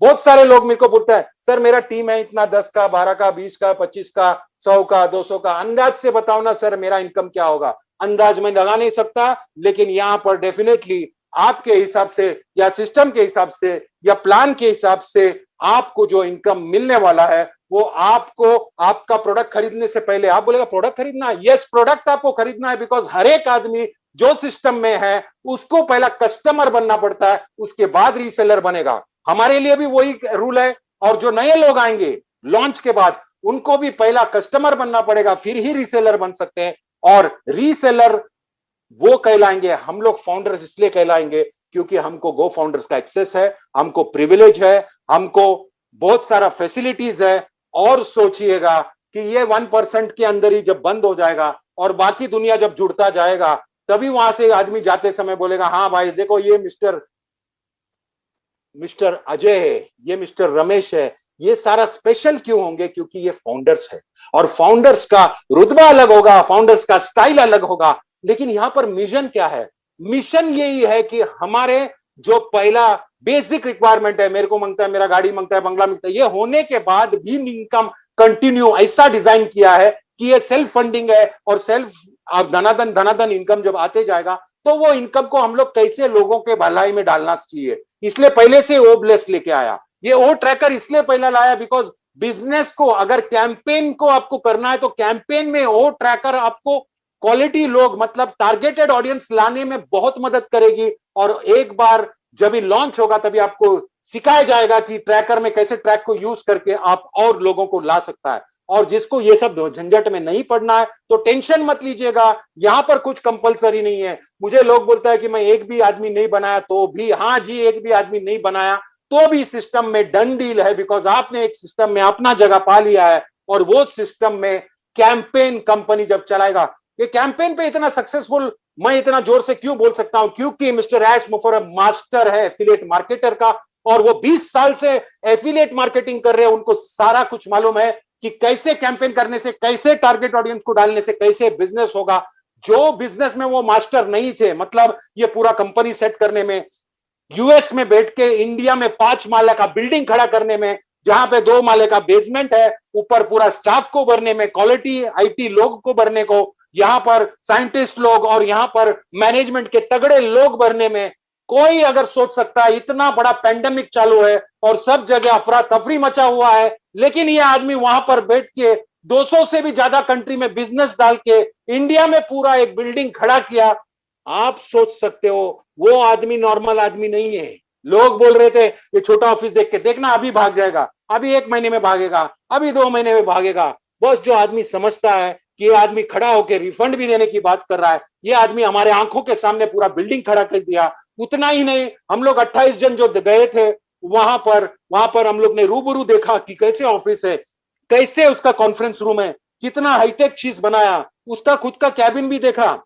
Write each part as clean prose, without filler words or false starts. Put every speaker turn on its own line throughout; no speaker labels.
बहुत सारे लोग मेरे को बोलते हैं सर मेरा टीम है इतना 10 का 12 का 20 का 25 का 100 का 200 का, अंदाज से बताओ ना सर मेरा इनकम क्या होगा। अंदाज में लगा नहीं सकता, लेकिन यहां पर डेफिनेटली आपके हिसाब से या सिस्टम के हिसाब से या प्लान के हिसाब से आपको जो इनकम मिलने वाला है वो आपको आपका प्रोडक्ट खरीदने से पहले, आप बोलेगा प्रोडक्ट खरीदना है, यस प्रोडक्ट आपको खरीदना है, बिकॉज हर एक आदमी जो सिस्टम में है उसको पहला कस्टमर बनना पड़ता है, उसके बाद रीसेलर बनेगा। हमारे लिए भी वही रूल है, और जो नए लोग आएंगे लॉन्च के बाद उनको भी पहला कस्टमर बनना पड़ेगा, फिर ही रीसेलर बन सकते हैं। और रीसेलर वो कहलाएंगे हम लोग, फाउंडर्स इसलिए कहलाएंगे क्योंकि हमको गो फाउंडर्स का एक्सेस है, हमको प्रिविलेज है, हमको बहुत सारा फैसिलिटीज है। और सोचिएगा कि ये 1% के अंदर ही जब बंद हो जाएगा और बाकी दुनिया जब जुड़ता जाएगा, तभी वहां से आदमी जाते समय बोलेगा हाँ भाई देखो ये मिस्टर मिस्टर अजय है, ये मिस्टर रमेश है, ये सारा स्पेशल क्यों होंगे, क्योंकि ये फाउंडर्स है। और फाउंडर्स का रुतबा अलग होगा, फाउंडर्स का स्टाइल अलग होगा। लेकिन यहां पर मिशन क्या है? मिशन यही है कि हमारे जो पहला बेसिक रिक्वायरमेंट है, मेरे को मांगता है, मेरा गाड़ी मांगता है, बंगला मांगता है, ये होने के बाद भी इनकम कंटिन्यू ऐसा डिजाइन किया है कि ये सेल्फ फंडिंग है, और सेल्फ धनाधन धनाधन इनकम जब आते जाएगा तो वो इनकम को हम लोग कैसे लोगों के भलाई में डालना चाहिए, इसलिए पहले से ओ ब्लेस लेके आया। ये ओ ट्रैकर इसलिए पहला लाया बिकॉज बिजनेस को अगर कैंपेन को आपको करना है तो कैंपेन में ओ ट्रैकर आपको क्वालिटी लोग, मतलब टारगेटेड ऑडियंस लाने में बहुत मदद करेगी। और एक बार जब ये लॉन्च होगा तभी आपको सिखाया जाएगा कि ट्रैकर में कैसे ट्रैक को यूज करके आप और लोगों को ला सकता है। और जिसको ये सब झंझट में नहीं पड़ना है तो टेंशन मत लीजिएगा, यहां पर कुछ कंपलसरी नहीं है। मुझे लोग बोलता है कि मैं एक भी आदमी नहीं बनाया तो भी, हाँ जी एक भी आदमी नहीं बनाया तो भी सिस्टम में डन डील है, बिकॉज आपने एक सिस्टम में अपना जगह पा लिया है। और वो सिस्टम में कैंपेन कंपनी जब चलाएगा, ये कैंपेन पे इतना सक्सेसफुल मैं इतना जोर से क्यों बोल सकता हूं, क्योंकि मिस्टर ऐश मुफर मास्टर है एफिलिएट मार्केटर का, और वो 20 साल से एफिलिएट मार्केटिंग कर रहे हैं, उनको सारा कुछ मालूम है कि कैसे कैंपेन करने से, कैसे टारगेट ऑडियंस को डालने से कैसे बिजनेस होगा। जो बिजनेस में वो मास्टर नहीं थे, मतलब ये पूरा कंपनी सेट करने में, यूएस में बैठ के इंडिया में 5 माले का बिल्डिंग खड़ा करने में, जहां पे 2 माले का बेसमेंट है, ऊपर पूरा स्टाफ को भरने में, क्वालिटी आईटी लोग को भरने को, यहां पर साइंटिस्ट लोग और यहां पर मैनेजमेंट के तगड़े लोग भरने में, कोई अगर सोच सकता है इतना बड़ा पैंडेमिक चालू है और सब जगह अफरा तफरी मचा हुआ है, लेकिन ये आदमी वहां पर बैठ के 200 से भी ज्यादा कंट्री में बिजनेस डाल के इंडिया में पूरा एक बिल्डिंग खड़ा किया। आप सोच सकते हो वो आदमी नॉर्मल आदमी नहीं है। लोग बोल रहे थे ये छोटा ऑफिस देख के, देखना अभी भाग जाएगा, अभी 1 महीने में भागेगा, अभी 2 महीने में भागेगा। बस जो आदमी समझता है कि ये आदमी खड़ा होकर रिफंड भी देने की बात कर रहा है, ये आदमी हमारे आंखों के सामने पूरा बिल्डिंग खड़ा कर दिया। उतना ही नहीं, हम लोग 28 जन जो गए थे वहां पर हम लोग ने रूबरू देखा कि कैसे ऑफिस है, कैसे उसका कॉन्फ्रेंस रूम है, कितना हाईटेक चीज बनाया, उसका खुद का कैबिन भी देखा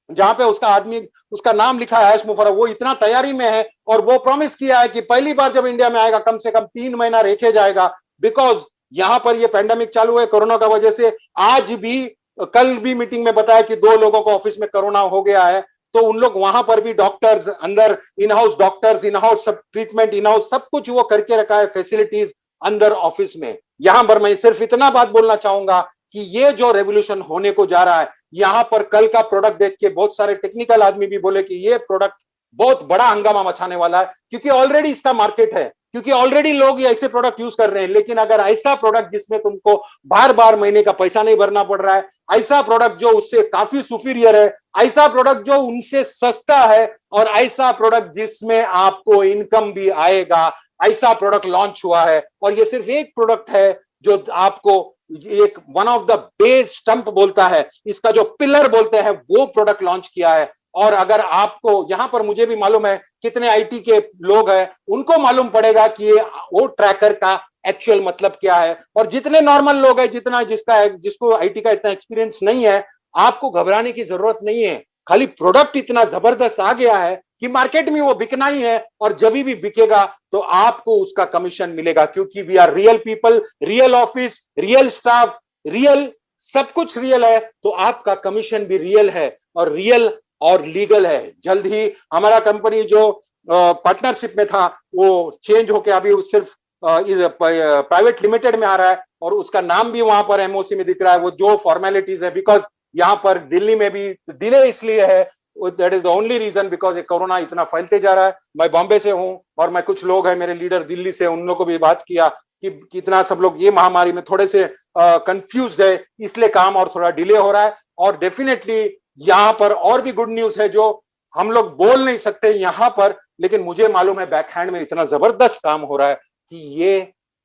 जहां पे उसका आदमी, उसका नाम लिखा है ऐश मुफर्रह, वो इतना तैयारी में है। और वो प्रॉमिस किया है कि पहली बार जब इंडिया में आएगा कम से कम 3 महीना रखे जाएगा, बिकॉज यहां पर ये पैंडेमिक चालू है कोरोना का वजह से। आज भी, कल भी मीटिंग में बताया कि 2 लोगों को ऑफिस में कोरोना हो गया है, तो उन लोग वहां पर भी डॉक्टर्स अंदर, in house doctors, in house सब ट्रीटमेंट, इन हाउस सब कुछ वो करके रखा है, फैसिलिटीज अंदर ऑफिस में। यहां पर मैं सिर्फ इतना बात बोलना चाहूंगा कि ये जो रेवोल्यूशन होने को जा रहा है, यहां पर कल का प्रोडक्ट देख के बहुत सारे टेक्निकल आदमी भी बोले कि ये प्रोडक्ट बहुत बड़ा हंगामा मचाने वाला है, क्योंकि ऑलरेडी इसका मार्केट है, क्योंकि ऑलरेडी लोग ऐसे प्रोडक्ट यूज कर रहे हैं। लेकिन अगर ऐसा प्रोडक्ट जिसमें तुमको बार बार महीने का पैसा नहीं भरना पड़ रहा है, ऐसा प्रोडक्ट जो उससे काफी सुपीरियर है, ऐसा प्रोडक्ट जो उनसे सस्ता है, और ऐसा प्रोडक्ट जिसमें आपको इनकम भी आएगा, ऐसा प्रोडक्ट लॉन्च हुआ है। और ये सिर्फ एक प्रोडक्ट है जो आपको एक one of the base stump बोलता है, इसका जो पिलर बोलते हैं, वो प्रोडक्ट लॉन्च किया है। और अगर आपको यहां पर, मुझे भी मालूम है कितने आईटी के लोग हैं, उनको मालूम पड़ेगा कि ये वो ट्रैकर का एक्चुअल मतलब क्या है। और जितने नॉर्मल लोग हैं, जिसको आईटी का इतना एक्सपीरियंस नहीं है, आपको घबराने की जरूरत नहीं है। खाली प्रोडक्ट इतना जबरदस्त आ गया है कि मार्केट में वो बिकना ही है, और जब भी बिकेगा तो आपको उसका कमीशन मिलेगा, क्योंकि we are real people, real office, real staff, real, सब कुछ रियल है, तो आपका कमीशन भी रियल है और रियल और लीगल है। जल्द ही हमारा कंपनी जो पार्टनरशिप में था वो चेंज होके अभी सिर्फ प्राइवेट लिमिटेड में आ रहा है और उसका नाम भी वहां पर एमओसी में दिख रहा है। वो जो फॉर्मेलिटीज है, बिकॉज यहाँ पर दिल्ली में भी डिले इसलिए है, that is the only reason, because corona इतना फैलते जा रहा है। मैं बॉम्बे से हूँ और मैं कुछ लोग हैं मेरे लीडर दिल्ली से, उन लोगों को भी बात किया कि कितना सब लोग ये महामारी में थोड़े से कंफ्यूज है, इसलिए काम और थोड़ा डिले हो रहा है। और डेफिनेटली यहाँ पर और भी गुड न्यूज है जो हम लोग बोल नहीं सकते यहाँ पर, लेकिन मुझे मालूम है बैकहैंड में इतना जबरदस्त काम हो रहा है कि ये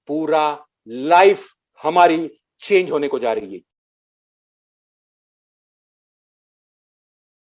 पूरा लाइफ हमारी चेंज होने को जा रही है।